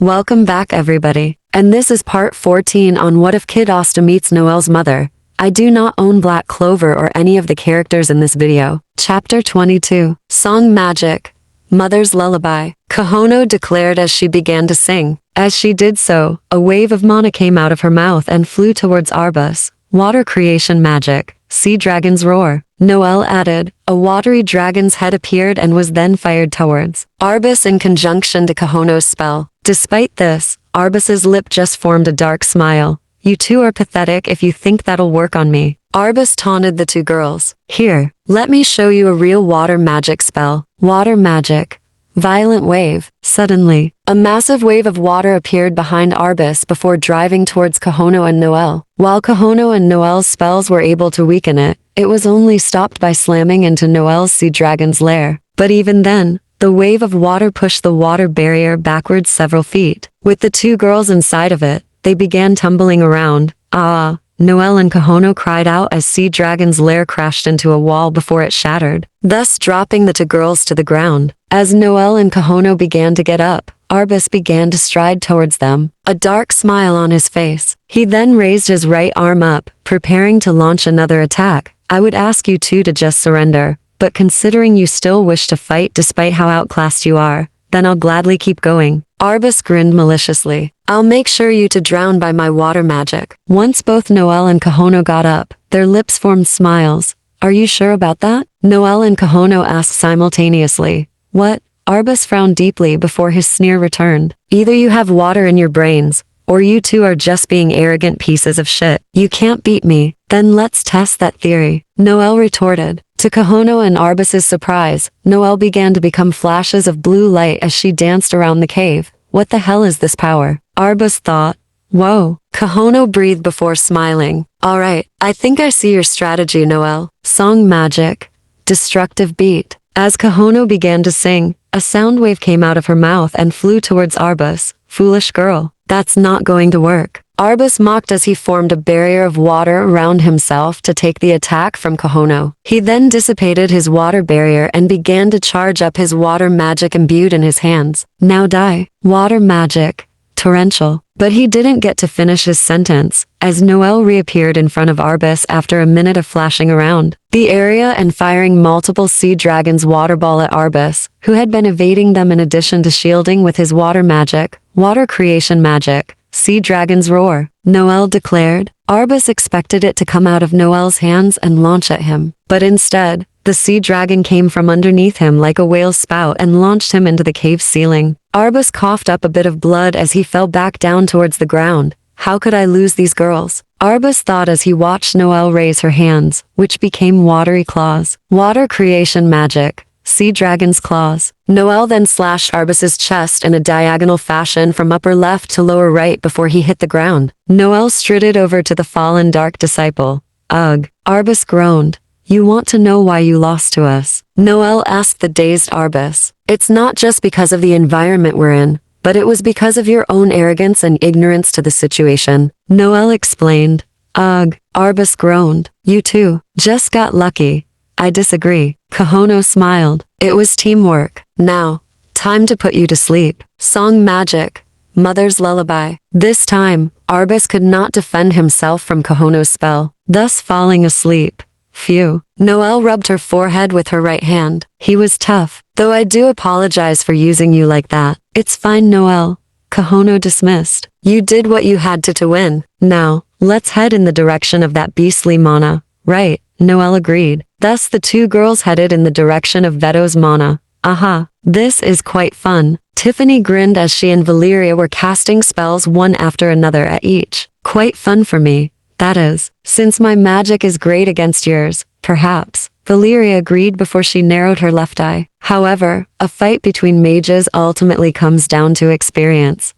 Welcome back everybody, and this is part 14 on What If Kid Asta Meets Noelle's Mother. I do not own Black Clover or any of the characters in this video. Chapter 22. Song Magic. Mother's Lullaby. Kahono declared as she began to sing. As she did so, a wave of mana came out of her mouth and flew towards Arbus. Water creation magic. Sea dragon's roar. Noelle added. A watery dragon's head appeared and was then fired towards Arbus in conjunction to Kahono's spell. Despite this, Arbus's lip just formed a dark smile. You two are pathetic if you think that'll work on me. Arbus taunted the two girls. Here, let me show you a real water magic spell. Water magic. Violent wave. Suddenly, a massive wave of water appeared behind Arbus before driving towards Kahono and Noelle. While Kahono and Noelle's spells were able to weaken it, it was only stopped by slamming into Noelle's sea dragon's lair. But even then, the wave of water pushed the water barrier backwards several feet. With the two girls inside of it, they began tumbling around. Ah! Noelle and Kahono cried out as Sea Dragon's lair crashed into a wall before it shattered, thus dropping the two girls to the ground. As Noelle and Kahono began to get up, Arbus began to stride towards them, a dark smile on his face. He then raised his right arm up, preparing to launch another attack. I would ask you two to just surrender, but considering you still wish to fight despite how outclassed you are, then I'll gladly keep going. Arbus grinned maliciously. I'll make sure you to drown by my water magic. Once both Noelle and Kahono got up, their lips formed smiles. Are you sure about that? Noelle and Kahono asked simultaneously. What? Arbus frowned deeply before his sneer returned. Either you have water in your brains, or you two are just being arrogant pieces of shit. You can't beat me, then let's test that theory. Noelle retorted. To Kahono and Arbus's surprise, Noelle began to become flashes of blue light as she danced around the cave. What the hell is this power? Arbus thought. Whoa. Kahono breathed before smiling. Alright, I think I see your strategy, Noelle. Song magic. Destructive beat. As Kahono began to sing, a sound wave came out of her mouth and flew towards Arbus. Foolish girl. That's not going to work. Arbus mocked as he formed a barrier of water around himself to take the attack from Kahono. He then dissipated his water barrier and began to charge up his water magic imbued in his hands. Now die. Water magic. Torrential. But he didn't get to finish his sentence, as Noelle reappeared in front of Arbus after a minute of flashing around the area and firing multiple sea dragons water ball at Arbus, who had been evading them in addition to shielding with his water magic. Water creation magic. Sea Dragon's Roar. Noelle declared. Arbus expected it to come out of Noelle's hands and launch at him. But instead, the sea dragon came from underneath him like a whale's spout and launched him into the cave ceiling. Arbus coughed up a bit of blood as he fell back down towards the ground. How could I lose these girls? Arbus thought as he watched Noelle raise her hands, which became watery claws. Water creation magic. Sea Dragon's Claws. Noelle then slashed Arbus's chest in a diagonal fashion from upper left to lower right before he hit the ground. Noelle strutted over to the fallen dark disciple. Ugh. Arbus groaned. You want to know why you lost to us? Noelle asked the dazed Arbus. It's not just because of the environment we're in, but it was because of your own arrogance and ignorance to the situation. Noelle explained. Ugh. Arbus groaned. You two just got lucky. I disagree. Kahono smiled. It was teamwork. Now, time to put you to sleep. Song magic. Mother's lullaby. This time, Arbus could not defend himself from Kahono's spell, thus falling asleep. Phew. Noelle rubbed her forehead with her right hand. He was tough, though I do apologize for using you like that. It's fine, Noelle. Kahono dismissed. You did what you had to win. Now, let's head in the direction of that beastly mana. Right. Noelle agreed. Thus the two girls headed in the direction of Veto's mana. Aha, this is quite fun. Tiffany grinned as she and Valeria were casting spells one after another at each. Quite fun for me, that is, since my magic is great against yours, perhaps. Valeria agreed before she narrowed her left eye. However, a fight between mages ultimately comes down to experience.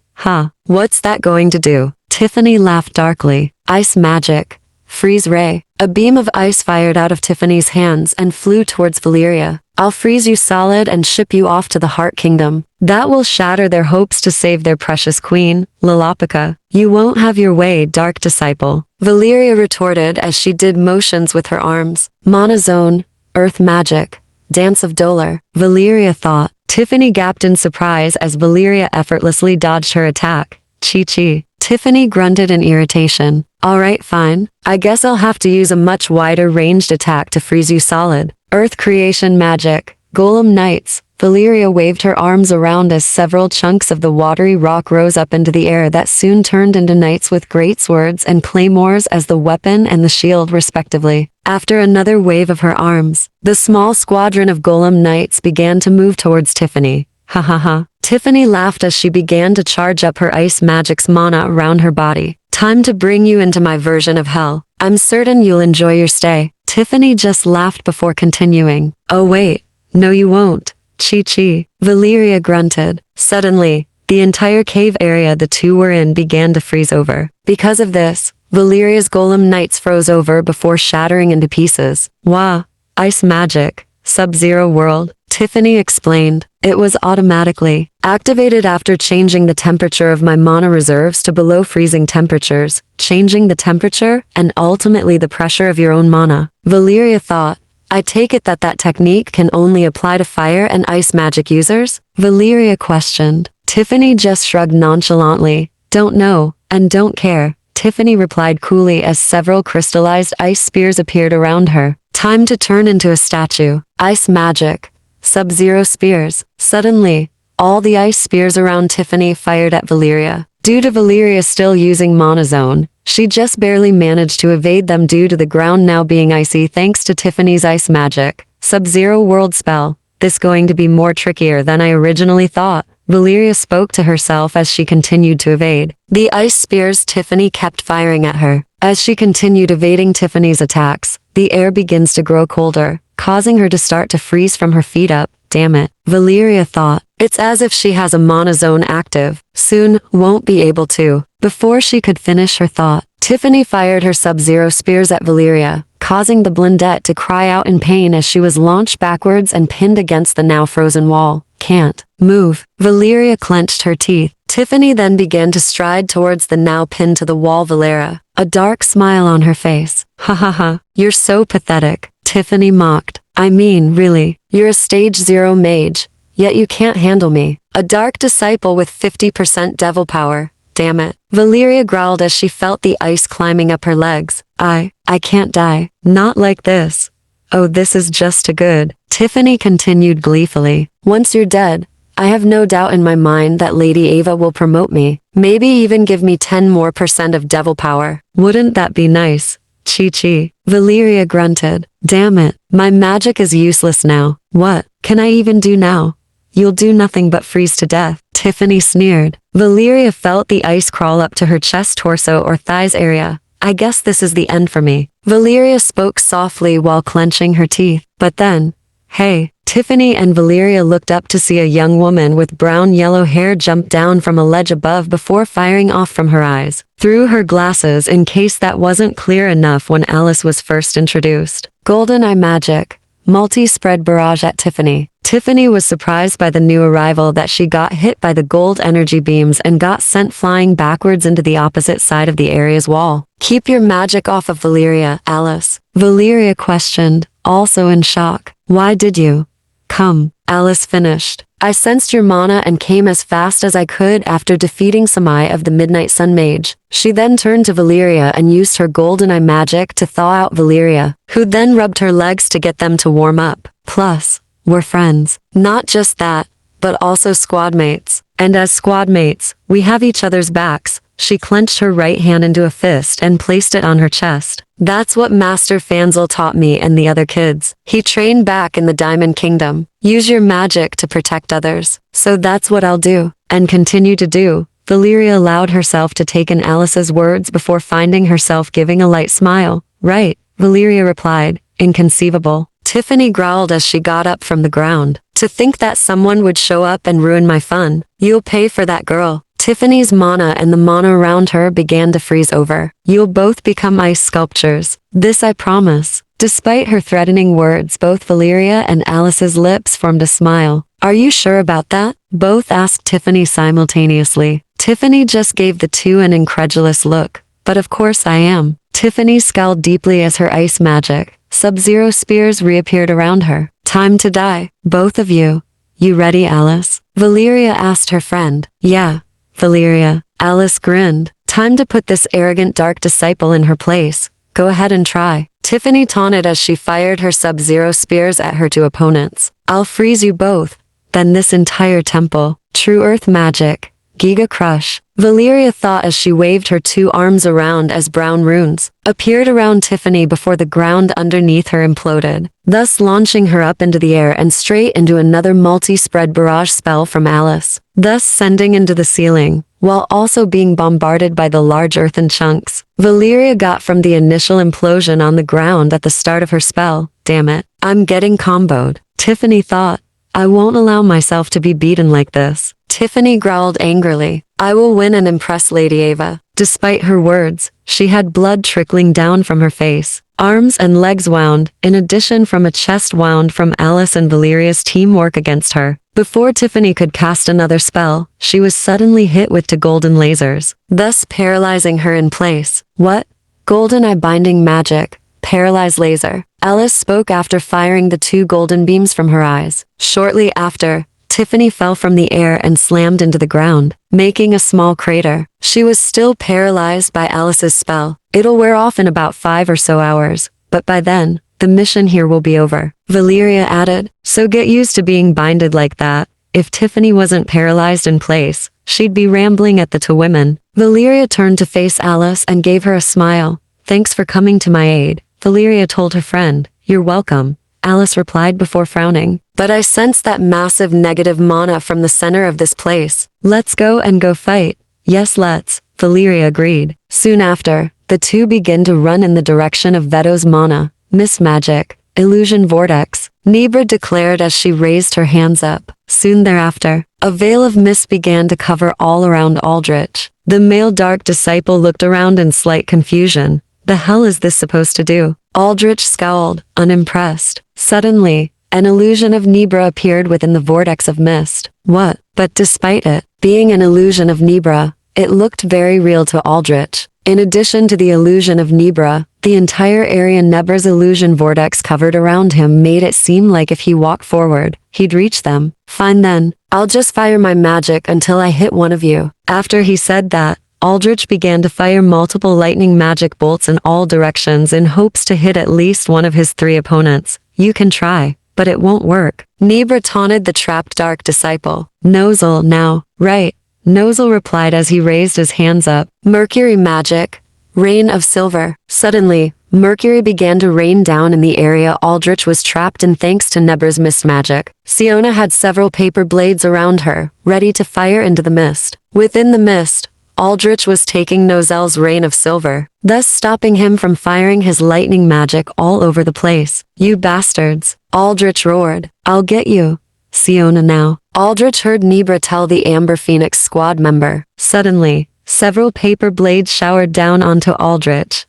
What's that going to do? Tiffany laughed darkly. Ice magic. Freeze ray. A beam of ice fired out of Tiffany's hands and flew towards Valeria. I'll freeze you solid and ship you off to the Heart Kingdom. That will shatter their hopes to save their precious queen, Lilopika. You won't have your way, Dark Disciple. Valeria retorted as she did motions with her arms. Mana Zone. Earth magic. Dance of Dolor. Valeria thought. Tiffany gasped in surprise as Valeria effortlessly dodged her attack. Chi. Tiffany grunted in irritation. Alright, fine. I guess I'll have to use a much wider ranged attack to freeze you solid. Earth creation magic. Golem Knights. Valeria waved her arms around as several chunks of the watery rock rose up into the air that soon turned into knights with great swords and claymores as the weapon and the shield respectively. After another wave of her arms, the small squadron of Golem Knights began to move towards Tiffany. Ha ha ha. Tiffany laughed as she began to charge up her ice magic's mana around her body. Time to bring you into my version of hell. I'm certain you'll enjoy your stay. Tiffany just laughed before continuing. Oh wait, no you won't. Chi. Valeria grunted. Suddenly, the entire cave area the two were in began to freeze over. Because of this, Valeria's Golem Knights froze over before shattering into pieces. Wah! Ice magic. Sub-Zero world. Tiffany explained. It was automatically activated after changing the temperature of my mana reserves to below freezing temperatures, changing the temperature and ultimately the pressure of your own mana. Valeria thought. I take it that technique can only apply to fire and ice magic users? Valeria questioned. Tiffany just shrugged nonchalantly. Don't know, and don't care. Tiffany replied coolly as several crystallized ice spears appeared around her. Time to turn into a statue. Ice magic. Sub-Zero spears. Suddenly, all the ice spears around Tiffany fired at Valeria. Due to Valeria still using Mana Zone, she just barely managed to evade them due to the ground now being icy thanks to Tiffany's ice magic. Sub-Zero world spell. This going to be more trickier than I originally thought. Valeria spoke to herself as she continued to evade the ice spears Tiffany kept firing at her. As she continued evading Tiffany's attacks, the air begins to grow colder, causing her to start to freeze from her feet up. Damn it, Valeria thought. It's as if she has a mana zone active. Soon, won't be able to. Before she could finish her thought, Tiffany fired her Sub-Zero spears at Valeria, causing the blindette to cry out in pain as she was launched backwards and pinned against the now frozen wall. Can't move. Valeria clenched her teeth. Tiffany then began to stride towards the now pinned to the wall Valeria, a dark smile on her face. Ha ha ha, you're so pathetic. Tiffany mocked. I mean, really, you're a stage 0 mage, yet you can't handle me. A dark disciple with 50% devil power. Damn it. Valeria growled as she felt the ice climbing up her legs. I can't die. Not like this. Oh, this is just too good. Tiffany continued gleefully. Once you're dead, I have no doubt in my mind that Lady Ava will promote me. Maybe even give me 10% more of devil power. Wouldn't that be nice? Chi. Valeria grunted. Damn it. My magic is useless now. What can I even do now? You'll do nothing but freeze to death. Tiffany sneered. Valeria felt the ice crawl up to her chest, torso, or thighs area. I guess this is the end for me. Valeria spoke softly while clenching her teeth. But then, hey, Tiffany and Valeria looked up to see a young woman with brown-yellow hair jump down from a ledge above before firing off from her eyes through her glasses in case that wasn't clear enough when Alice was first introduced. Golden eye magic. Multi-spread barrage at Tiffany. Tiffany was surprised by the new arrival that she got hit by the gold energy beams and got sent flying backwards into the opposite side of the area's wall. Keep your magic off of Valeria, Alice. Valeria questioned, also in shock. Why did you come? Alice finished. I sensed your mana and came as fast as I could after defeating Samai of the Midnight Sun Mage. She then turned to Valeria and used her golden eye magic to thaw out Valeria, who then rubbed her legs to get them to warm up. Plus, we're friends. Not just that, but also squad mates. And as squad mates, we have each other's backs. She clenched her right hand into a fist and placed it on her chest. That's what Master Fanzel taught me and the other kids. He trained back in the Diamond Kingdom. Use your magic to protect others. So that's what I'll do, and continue to do. Valeria allowed herself to take in Alice's words before finding herself giving a light smile. Right, Valeria replied. Inconceivable. Tiffany growled as she got up from the ground. To think that someone would show up and ruin my fun. You'll pay for that, girl. Tiffany's mana and the mana around her began to freeze over. You'll both become ice sculptures. This I promise. Despite her threatening words, both Valeria and Alice's lips formed a smile. Are you sure about that? Both asked Tiffany simultaneously. Tiffany just gave the two an incredulous look. But of course I am. Tiffany scowled deeply as her ice magic, Sub-Zero spears reappeared around her. Time to die, both of you. You ready, Alice? Valeria asked her friend. Yeah, Valeria. Alice grinned. Time to put this arrogant dark disciple in her place. Go ahead and try. Tiffany taunted as she fired her sub-zero spears at her two opponents. I'll freeze you both. Then this entire temple. True Earth magic. Giga Crush. Valeria thought as she waved her two arms around as brown runes appeared around Tiffany before the ground underneath her imploded, thus launching her up into the air and straight into another multi-spread barrage spell from Alice, thus sending into the ceiling, while also being bombarded by the large earthen chunks Valeria got from the initial implosion on the ground at the start of her spell. Damn it, I'm getting comboed, Tiffany thought. I won't allow myself to be beaten like this. Tiffany growled angrily. I will win and impress Lady Ava. Despite her words, she had blood trickling down from her face. Arms and legs wound, in addition from a chest wound from Alice and Valeria's teamwork against her. Before Tiffany could cast another spell, she was suddenly hit with two golden lasers, thus paralyzing her in place. What? Golden eye binding magic. Paralyze laser. Alice spoke after firing the two golden beams from her eyes. Shortly after, Tiffany fell from the air and slammed into the ground, making a small crater. She was still paralyzed by Alice's spell. It'll wear off in about 5 or so hours, but by then, the mission here will be over, Valeria added. So get used to being binded like that. If Tiffany wasn't paralyzed in place, she'd be rambling at the two women. Valeria turned to face Alice and gave her a smile. Thanks for coming to my aid, Valeria told her friend. You're welcome, Alice replied before frowning. But I sense that massive negative mana from the center of this place. Let's go and go fight. Yes, let's, Valeria agreed. Soon after, the two begin to run in the direction of Veto's mana. Miss Magic, Illusion Vortex, Nebra declared as she raised her hands up. Soon thereafter, a veil of mist began to cover all around Aldrich. The male dark disciple looked around in slight confusion. The hell is this supposed to do? Aldrich scowled, unimpressed. Suddenly, an illusion of Nebra appeared within the vortex of mist. What? But despite it being an illusion of Nebra, it looked very real to Aldrich. In addition to the illusion of Nebra, the entire area Nebra's illusion vortex covered around him made it seem like if he walked forward, he'd reach them. Fine then, I'll just fire my magic until I hit one of you. After he said that, Aldrich began to fire multiple lightning magic bolts in all directions in hopes to hit at least one of his 3 opponents. You can try, but it won't work. Nebra taunted the trapped dark disciple. Noelle now, right? Noelle replied as he raised his hands up. Mercury magic. Rain of silver. Suddenly, mercury began to rain down in the area Aldrich was trapped in thanks to Nebra's mist magic. Siona had several paper blades around her, ready to fire into the mist. Within the mist, Aldrich was taking Noelle's rain of silver, thus stopping him from firing his lightning magic all over the place. You bastards, Aldrich roared. I'll get you. Siona now. Aldrich heard Nebra tell the Amber Phoenix squad member. Suddenly, several paper blades showered down onto Aldrich.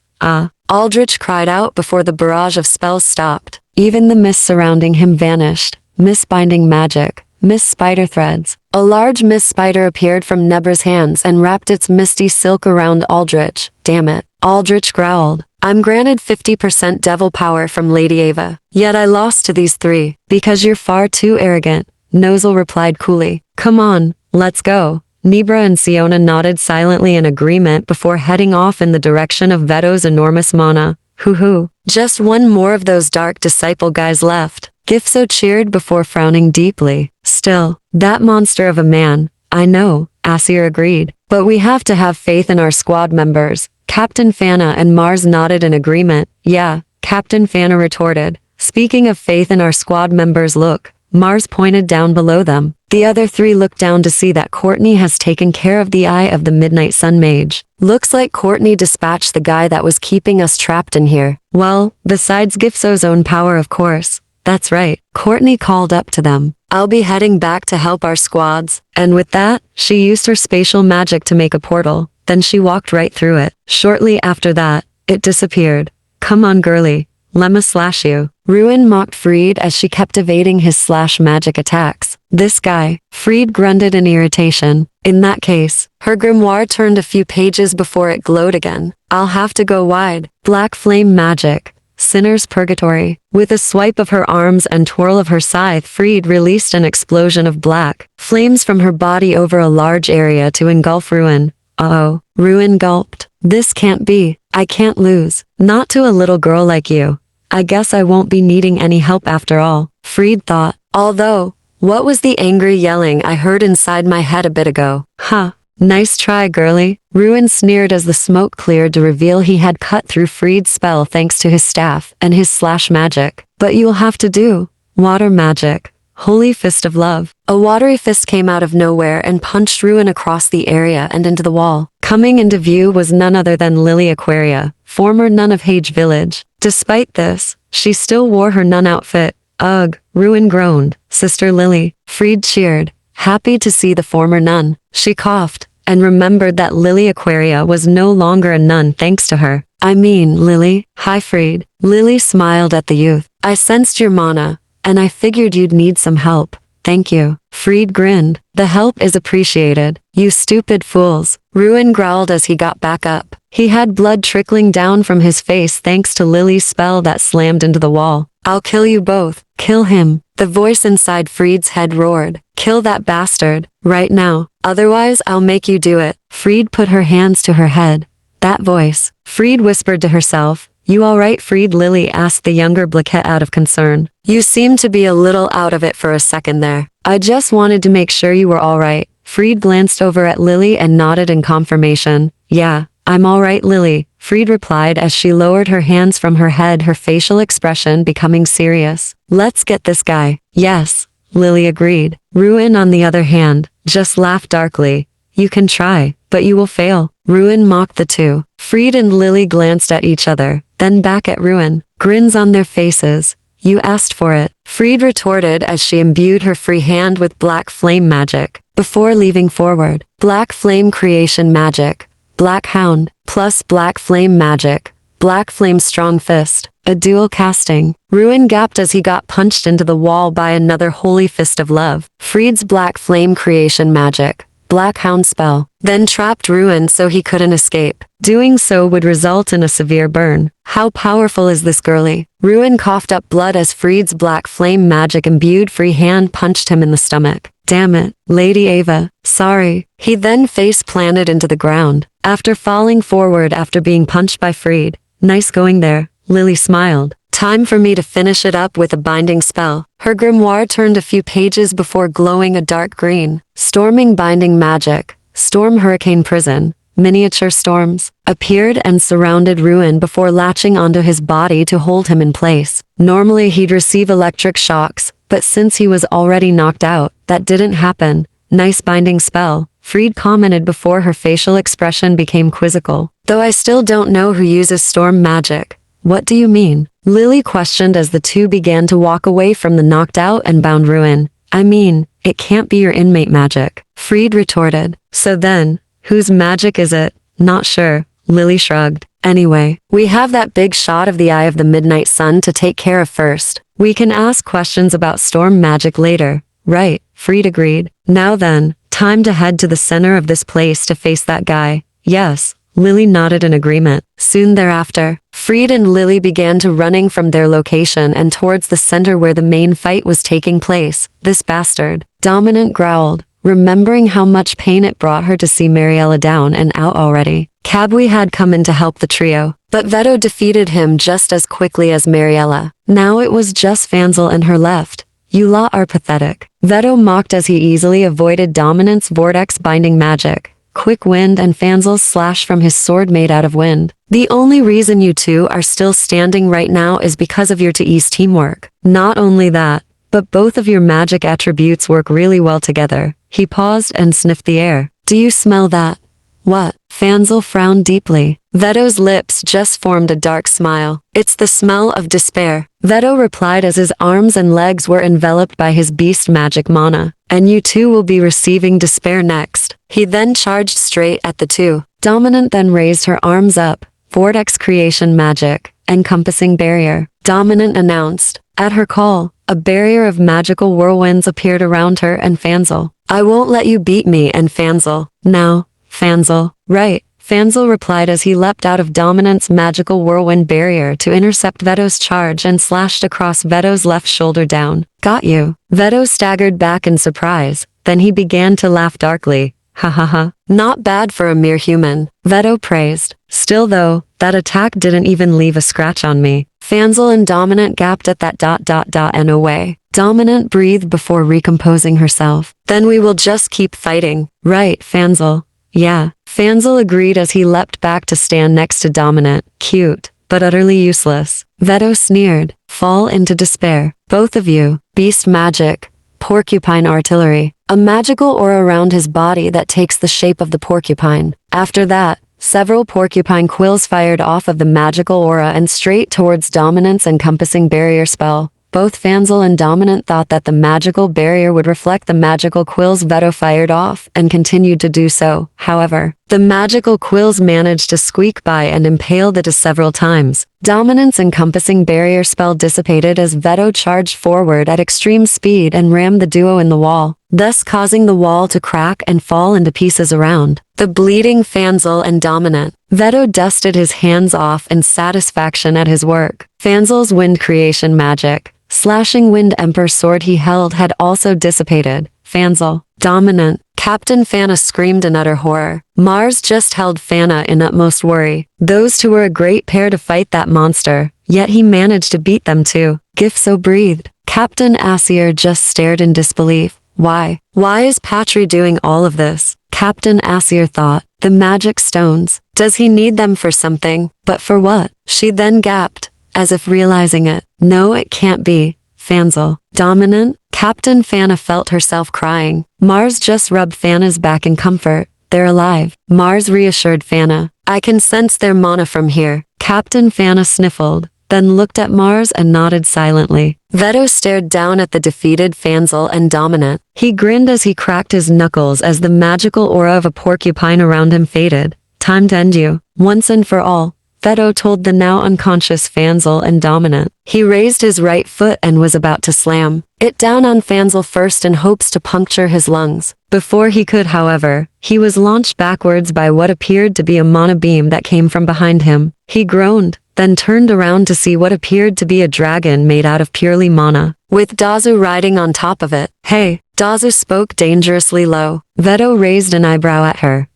Aldrich cried out before the barrage of spells stopped. Even the mist surrounding him vanished. Mist binding magic. Mist spider threads. A large mist spider appeared from Nebra's hands and wrapped its misty silk around Aldrich. Damn it. Aldrich growled. I'm granted 50% devil power from Lady Ava. Yet I lost to these 3. Because you're far too arrogant, Noelle replied coolly. Come on, let's go. Nebra and Siona nodded silently in agreement before heading off in the direction of Veto's enormous mana. Hoo-hoo. Just one more of those dark disciple guys left. Gifso cheered before frowning deeply. Still, that monster of a man. I know, Asir agreed. But we have to have faith in our squad members. Captain Fana and Mars nodded in agreement. Yeah, Captain Fana retorted. Speaking of faith in our squad members, look. Mars pointed down below them. The other 3 looked down to see that Courtney has taken care of the eye of the Midnight Sun Mage. Looks like Courtney dispatched the guy that was keeping us trapped in here. Well, besides Gifso's own power of course. That's right, Courtney called up to them. I'll be heading back to help our squads. And with that, she used her spatial magic to make a portal. Then she walked right through it. Shortly after that, it disappeared. Come on girly, lemma slash you. Ruin mocked Freed as she kept evading his slash magic attacks. This guy, Freed grunted in irritation. In that case, her grimoire turned a few pages before it glowed again. I'll have to go wide. Black flame magic. sinner's purgatory. With a swipe of her arms and twirl of her scythe, Fried released an explosion of black flames from her body over a large area to engulf Ruin. Uh-oh. Ruin gulped. This can't be. I can't lose. Not to a little girl like you. I guess I won't be needing any help after all, Fried thought. Although, what was the angry yelling I heard inside my head a bit ago? Huh. Nice try, girlie. Ruin sneered as the smoke cleared to reveal he had cut through Fried's spell thanks to his staff and his slash magic. But you'll have to do water magic. Holy fist of love. A watery fist came out of nowhere and punched Ruin across the area and into the wall. Coming into view was none other than Lily Aquaria, former nun of Hage Village. Despite this, she still wore her nun outfit. Ugh, Ruin groaned. Sister Lily. Fried cheered, happy to see the former nun. She coughed and remembered that Lily Aquaria was no longer a nun thanks to her. I mean, Lily. Hi, Fried. Lily smiled at the youth. I sensed your mana, and I figured you'd need some help. Thank you. Fried grinned. The help is appreciated. You stupid fools. Ruin growled as he got back up. He had blood trickling down from his face thanks to Lily's spell that slammed into the wall. I'll kill you both. Kill him. The voice inside Fried's head roared. Kill that bastard. Right now. Otherwise I'll make you do it. Fried put her hands to her head. That voice. Fried whispered to herself. You alright, Fried? Lily asked the younger Blaquette out of concern. You seemed to be a little out of it for a second there. I just wanted to make sure you were alright. Fried glanced over at Lily and nodded in confirmation. Yeah, I'm alright, Lily, Fried replied as she lowered her hands from her head, her facial expression becoming serious. Let's get this guy. Yes, Lily agreed. Ruin, on the other hand, just laughed darkly. You can try, but you will fail. Ruin mocked the two. Fried and Lily glanced at each other, then back at Ruin. Grins on their faces. You asked for it, Fried retorted as she imbued her free hand with black flame magic. Before leaving forward, black flame creation magic, black hound, plus black flame magic, black flame strong fist, a dual casting. Ruin gasped as he got punched into the wall by another holy fist of love. Fried's black flame creation magic, black hound spell, then trapped Ruin so he couldn't escape. Doing so would result in a severe burn. How powerful is this girlie? Ruin coughed up blood as Fried's black flame magic imbued free hand punched him in the stomach. Damn it, Lady Ava. Sorry. He then face planted into the ground, after falling forward after being punched by Fried. Nice going there. Lily smiled. Time for me to finish it up with a binding spell. Her grimoire turned a few pages before glowing a dark green. Storming binding magic. Storm hurricane prison. Miniature storms appeared and surrounded Ruin before latching onto his body to hold him in place. Normally he'd receive electric shocks, but since he was already knocked out, that didn't happen. Nice binding spell, Fried commented before her facial expression became quizzical. Though I still don't know who uses storm magic. What do you mean? Lily questioned as the two began to walk away from the knocked out and bound Ruin. I mean, it can't be your inmate magic, Fried retorted. So then, whose magic is it? Not sure, Lily shrugged. Anyway, we have that big shot of the Eye of the Midnight Sun to take care of first. We can ask questions about storm magic later. Right, Fried agreed. Now then, time to head to the center of this place to face that guy. Yes, Lily nodded in agreement. Soon thereafter, Fried and Lily began to running from their location and towards the center where the main fight was taking place. This bastard, Dominant growled, remembering how much pain it brought her to see Mariella down and out already. Cabui had come in to help the trio, but Veto defeated him just as quickly as Mariella. Now it was just Fanzel and her left. You lot are pathetic. Veto mocked as he easily avoided Dominant's vortex binding magic, quick wind and Fanzel's slash from his sword made out of wind. The only reason you two are still standing right now is because of your to-ease teamwork. Not only that, but both of your magic attributes work really well together. He paused and sniffed the air. Do you smell that? What? Fanzel frowned deeply. Veto's lips just formed a dark smile. It's the smell of despair, Veto replied as his arms and legs were enveloped by his beast magic mana. And you two will be receiving despair next. He then charged straight at the two. Dominant then raised her arms up. Vortex creation magic, encompassing barrier, Dominant announced. At her call, a barrier of magical whirlwinds appeared around her and Fanzel. I won't let you beat me and Fanzel. Now, Fanzel. Right, Fanzel replied as he leapt out of Dominant's magical whirlwind barrier to intercept Veto's charge and slashed across Veto's left shoulder down. Got you. Veto staggered back in surprise, then he began to laugh darkly. Ha ha ha. Not bad for a mere human, Veto praised. Still though, that attack didn't even leave a scratch on me. Fanzel and Dominant gasped at that. No way. Dominant breathed before recomposing herself. Then we will just keep fighting. Right, Fanzel. Yeah. Fanzel agreed as he leapt back to stand next to Dominant. Cute, but utterly useless. Veto sneered. Fall into despair. Both of you. Beast magic. Porcupine artillery. A magical aura around his body that takes the shape of the porcupine. After that, several porcupine quills fired off of the magical aura and straight towards Dominant's encompassing barrier spell. Both Fanzel and Dominant thought that the magical barrier would reflect the magical quills Veto fired off, and continued to do so. However, the magical quills managed to squeak by and impaled it several times. Dominant's encompassing barrier spell dissipated as Veto charged forward at extreme speed and rammed the duo in the wall, thus causing the wall to crack and fall into pieces around the bleeding Fanzel and Dominant. Veto dusted his hands off in satisfaction at his work. Fanzel's wind creation magic, slashing wind emperor sword he held had also dissipated. Fanzel, Dominant, Captain Fana screamed in utter horror. Mars just held Fana in utmost worry. Those two were a great pair to fight that monster, yet he managed to beat them too. Gifso breathed. Captain Assier just stared in disbelief. Why is Patry doing all of this? Captain Assier thought. The magic stones. Does he need them for something? But for what? She then gasped, as if realizing it. No, it can't be. Fanzel. Dominant? Captain Fana felt herself crying. Mars just rubbed Fana's back in comfort. They're alive. Mars reassured Fana. I can sense their mana from here. Captain Fana sniffled, then looked at Mars and nodded silently. Veto stared down at the defeated Fanzel and Dominant. He grinned as he cracked his knuckles as the magical aura of a porcupine around him faded. Time to end you, once and for all, Veto told the now unconscious Fanzel and Dominant. He raised his right foot and was about to slam it down on Fanzel first in hopes to puncture his lungs. Before he could, however, he was launched backwards by what appeared to be a mana beam that came from behind him. He groaned, then turned around to see what appeared to be a dragon made out of purely mana, with Dazu riding on top of it. Hey, Dazu spoke dangerously low. Veto raised an eyebrow at her.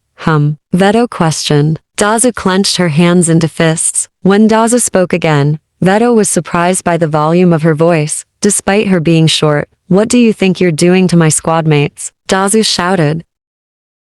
Veto questioned. Dazu clenched her hands into fists. When Dazu spoke again, Veto was surprised by the volume of her voice, despite her being short. What do you think you're doing to my squad mates? Dazu shouted.